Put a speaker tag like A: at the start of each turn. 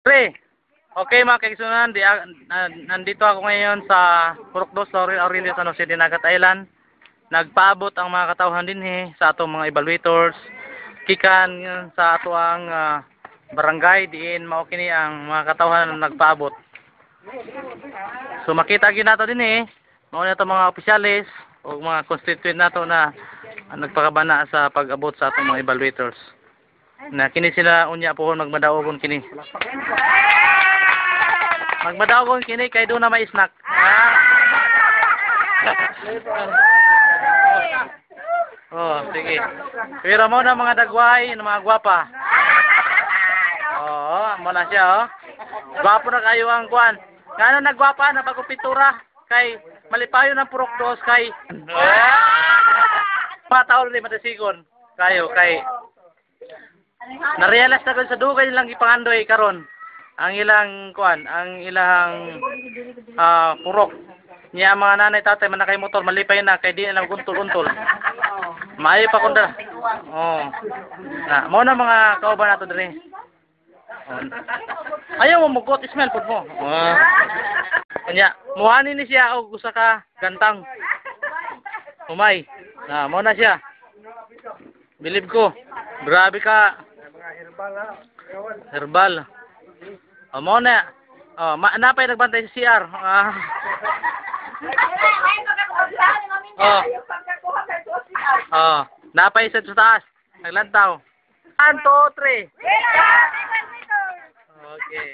A: Pre, okay mga kaigsunan, nandito ako ngayon sa Purok 2, Aurelio, San Jose, Dinagat Island. Nagpaabot ang mga katawhan din sa atong mga evaluators. Kikan sa ato ang barangay, diin mao kini ang mga katawhan na nagpaabot. So makita gyud nato din mao na mga opisyalis o mga constituent nato na nagpakabana sa pag-abot sa atong mga evaluators. Na kini sila unya po magmadaogon kini. Magmadaogon kini kay do na may snack. Oh, sige. Pero mo na mga dagway, mga gwapa. Oo, mo na siya Gwapo na kayo ang kuan. Ngano nagwapa na bago pintura kay malipayon ang Purok 2 kay pataw rin matasigon kayo kay na-realize na ko sa dugay nilang ipangandoy karon ang ilang kuan, ang ilang purok. Niya mga nanay tatay man nakay motor malipay na kay di na guntol-untol. Maayo pa kunda. Oh. Na, mo na mga kauban nato diri. Ayaw mo mugot smell pud mo. Kanya, muhanin ni siya og usa ka gantang. Umay. Na, mo na siya. Believe ko. Grabe ka. Herbal. Mo na. Napay nagbantay sa CR. Napay sa taas. Naglantaw. 1, 2, 3. Okay.